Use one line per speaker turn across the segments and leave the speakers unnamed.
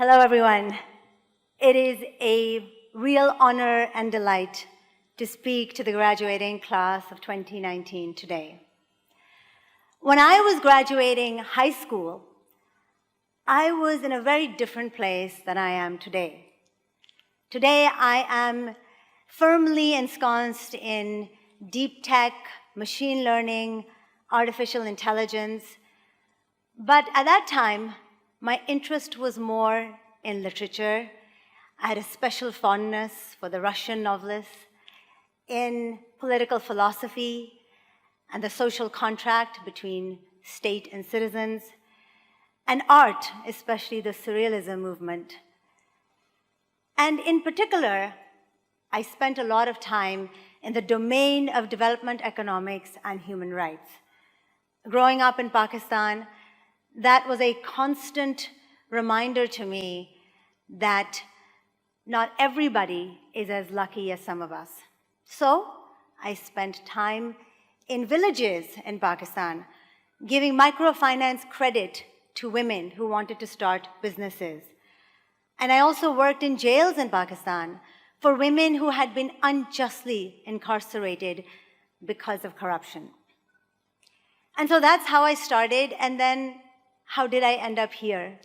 Hello, everyone. It is a real honor and delight to speak to the graduating class of 2019 today. When I was graduating high school, I was in a very different place than I am today. Today, I am firmly ensconced in deep tech, machine learning, artificial intelligence. But at that time, my interest was more in literature. I had a special fondness for the Russian novelists, in political philosophy and the social contract between state and citizens, and art, especially the Surrealism movement. And in particular, I spent a lot of time in the domain of development economics and human rights. Growing up in Pakistan, that was a constant reminder to me that not everybody is as lucky as some of us. So I spent time in villages in Pakistan, giving microfinance credit to women who wanted to start businesses. And I also worked in jails in Pakistan for women who had been unjustly incarcerated because of corruption. And so that's how I started, and then how did I end up here?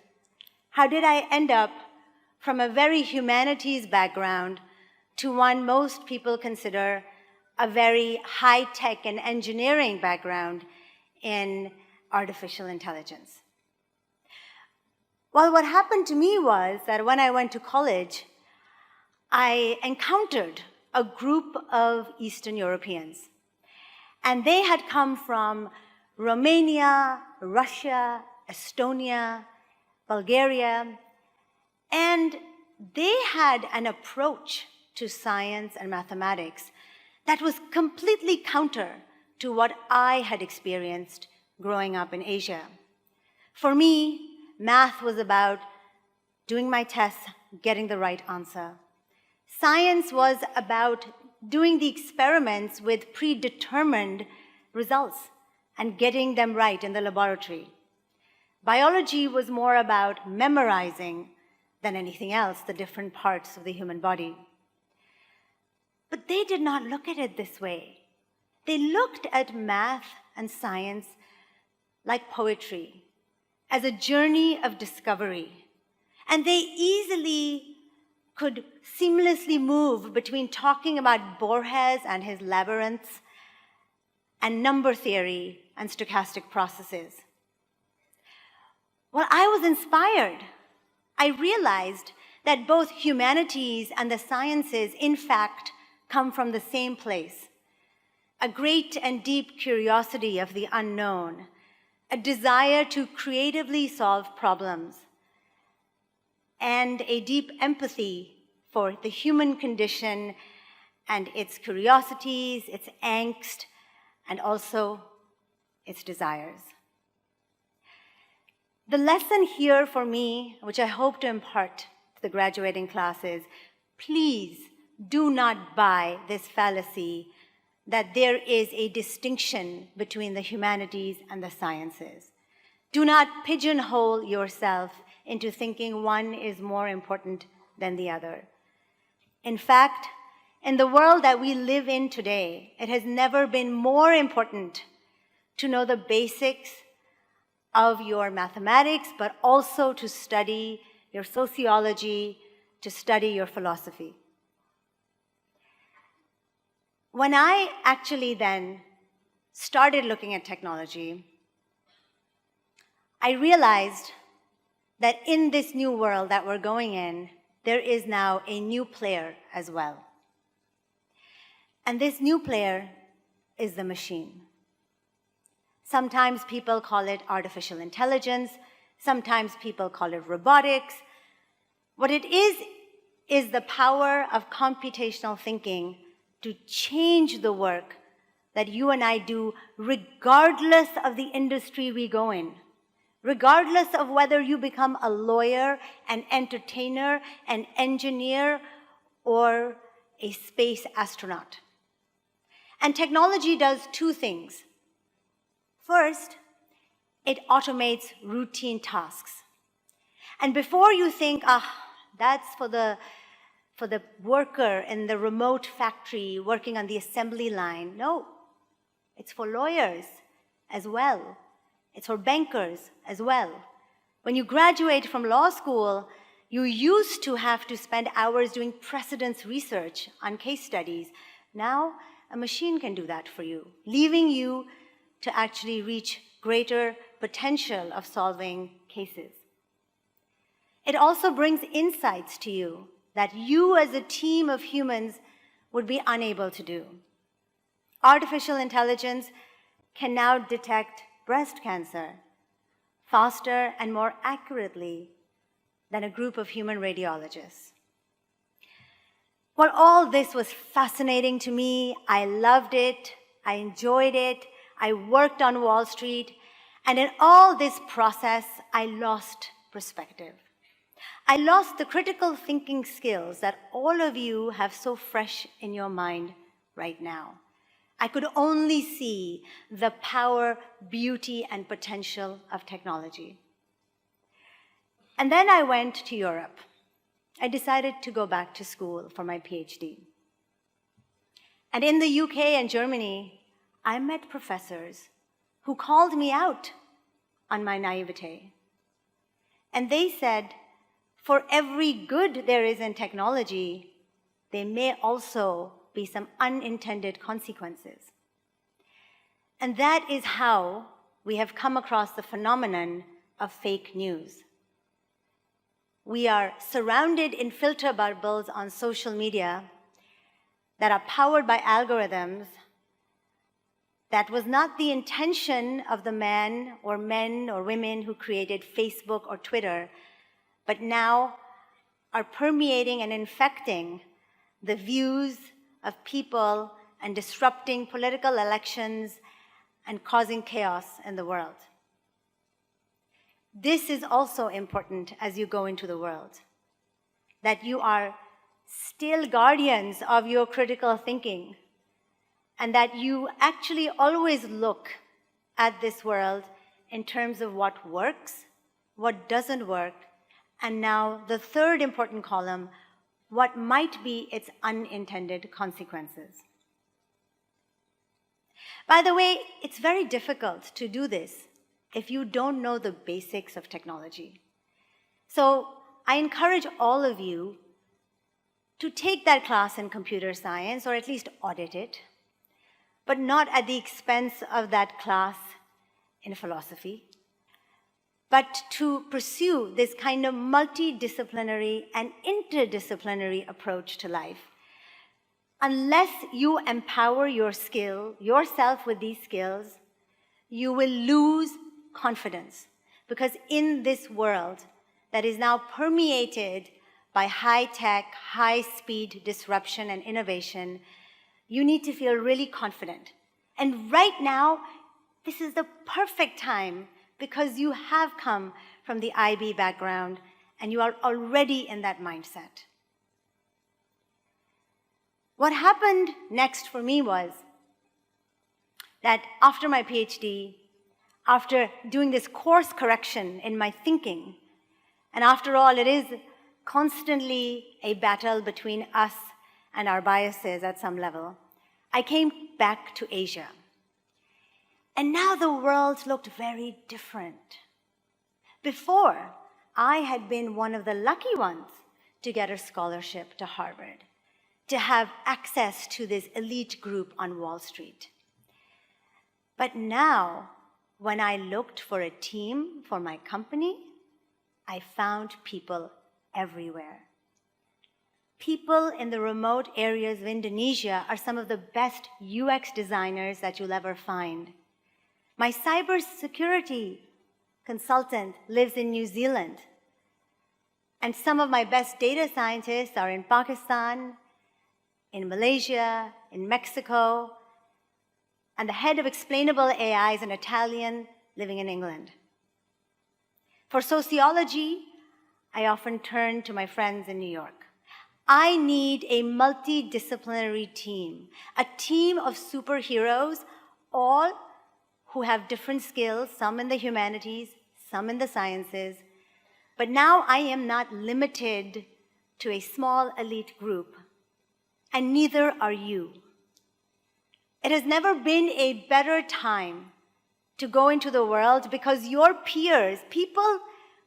How did I end up from a very humanities background to one most people consider a very high-tech and engineering background in artificial intelligence? Well, what happened to me was that when I went to college, I encountered a group of Eastern Europeans. And they had come from Romania, Russia, Estonia, Bulgaria, and they had an approach to science and mathematics that was completely counter to what I had experienced growing up in Asia. For me, math was about doing my tests, getting the right answer. Science was about doing the experiments with predetermined results and getting them right in the laboratory. Biology was more about memorizing than anything else the different parts of the human body. But they did not look at it this way. They looked at math and science like poetry, as a journey of discovery. And they easily could seamlessly move between talking about Borges and his labyrinths and number theory and stochastic processes. Well, I was inspired. I realized that both humanities and the sciences, in fact, come from the same place. A great and deep curiosity of the unknown, a desire to creatively solve problems, and a deep empathy for the human condition and its curiosities, its angst, and also its desires. The lesson here for me, which I hope to impart to the graduating class, is please do not buy this fallacy that there is a distinction between the humanities and the sciences. Do not pigeonhole yourself into thinking one is more important than the other. In fact, in the world that we live in today, it has never been more important to know the basics of your mathematics, but also to study your sociology, to study your philosophy. When I actually then started looking at technology, I realized that in this new world that we're going in, there is now a new player as well. And this new player is the machine. Sometimes people call it artificial intelligence. Sometimes people call it robotics. What it is the power of computational thinking to change the work that you and I do regardless of the industry we go in, regardless of whether you become a lawyer, an entertainer, an engineer, or a space astronaut. And technology does two things. First, it automates routine tasks. And before you think, that's for the worker in the remote factory working on the assembly line. No, it's for lawyers as well. It's for bankers as well. When you graduate from law school, you used to have to spend hours doing precedence research on case studies. Now, a machine can do that for you, leaving you to actually reach greater potential of solving cases. It also brings insights to you that you as a team of humans would be unable to do. Artificial intelligence can now detect breast cancer faster and more accurately than a group of human radiologists. Well, all this was fascinating to me. I loved it. I enjoyed it. I worked on Wall Street. And in all this process, I lost perspective. I lost the critical thinking skills that all of you have so fresh in your mind right now. I could only see the power, beauty, and potential of technology. And then I went to Europe. I decided to go back to school for my PhD. And in the UK and Germany, I met professors who called me out on my naivete. And they said, for every good there is in technology, there may also be some unintended consequences. And that is how we have come across the phenomenon of fake news. We are surrounded in filter bubbles on social media that are powered by algorithms that was not the intention of the men or women who created Facebook or Twitter, but now are permeating and infecting the views of people and disrupting political elections and causing chaos in the world. This is also important as you go into the world, that you are still guardians of your critical thinking, and that you actually always look at this world in terms of what works, what doesn't work, and now the third important column, what might be its unintended consequences. By the way, it's very difficult to do this if you don't know the basics of technology. So I encourage all of you to take that class in computer science, or at least audit it, but not at the expense of that class in philosophy, but to pursue this kind of multidisciplinary and interdisciplinary approach to life. Unless you empower yourself with these skills, you will lose confidence, because in this world that is now permeated by high-tech, high-speed disruption and innovation, you need to feel really confident. And right now, this is the perfect time, because you have come from the IB background and you are already in that mindset. What happened next for me was that after my PhD, after doing this course correction in my thinking, and after all, it is constantly a battle between us and our biases at some level, I came back to Asia. And now the world looked very different. Before, I had been one of the lucky ones to get a scholarship to Harvard, to have access to this elite group on Wall Street. But now, when I looked for a team for my company, I found people everywhere. People in the remote areas of Indonesia are some of the best UX designers that you'll ever find. My cybersecurity consultant lives in New Zealand. And some of my best data scientists are in Pakistan, in Malaysia, in Mexico, and the head of explainable AI is an Italian living in England. For sociology, I often turn to my friends in New York. I need a multidisciplinary team, a team of superheroes, all who have different skills, some in the humanities, some in the sciences, But now I am not limited to a small elite group, and neither are you. It has never been a better time to go into the world because your peers, people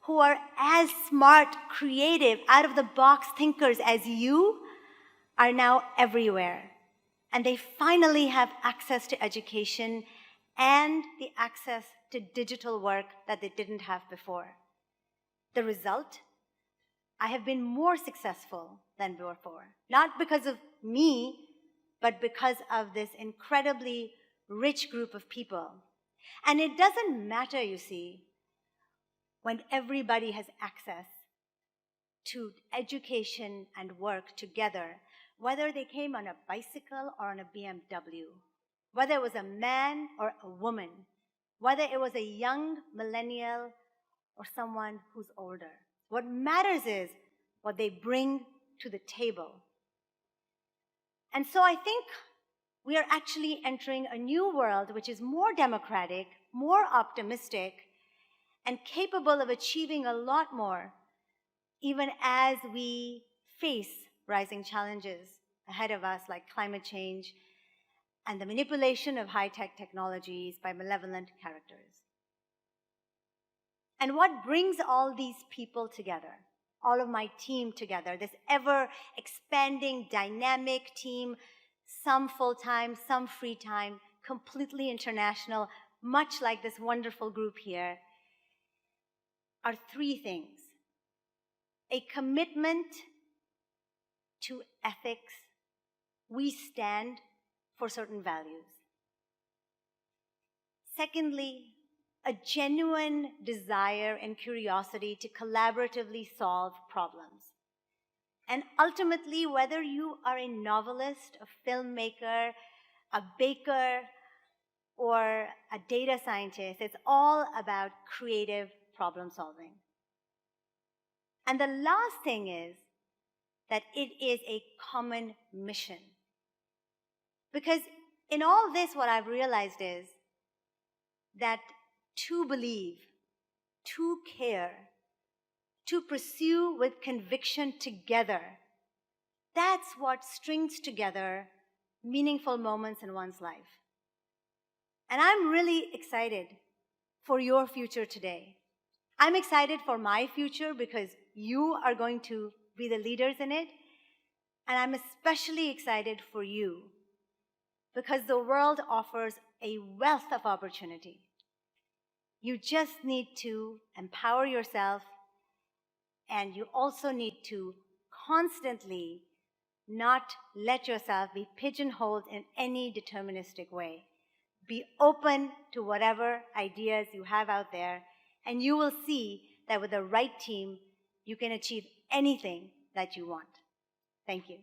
who are as smart, creative, out-of-the-box thinkers as you, are now everywhere. And they finally have access to education and the access to digital work that they didn't have before. The result? I have been more successful than before, not because of me, but because of this incredibly rich group of people. And it doesn't matter, you see, when everybody has access to education and work together, whether they came on a bicycle or on a BMW, whether it was a man or a woman, whether it was a young millennial or someone who's older. What matters is what they bring to the table. And so I think we are actually entering a new world which is more democratic, more optimistic, and capable of achieving a lot more, even as we face rising challenges ahead of us like climate change and the manipulation of high-tech technologies by malevolent characters. And what brings all these people together, all of my team together, this ever-expanding, dynamic team, some full-time, some free time, completely international, much like this wonderful group here, are three things. A commitment to ethics. We stand for certain values. Secondly, a genuine desire and curiosity to collaboratively solve problems. And ultimately, whether you are a novelist, a filmmaker, a baker, or a data scientist, it's all about creative problem solving. And the last thing is that it is a common mission. Because in all this, what I've realized is that to believe, to care, to pursue with conviction together, that's what strings together meaningful moments in one's life. And I'm really excited for your future today. I'm excited for my future because you are going to be the leaders in it. And I'm especially excited for you because the world offers a wealth of opportunity. You just need to empower yourself, and you also need to constantly not let yourself be pigeonholed in any deterministic way. Be open to whatever ideas you have out there, and you will see that with the right team, you can achieve anything that you want. Thank you.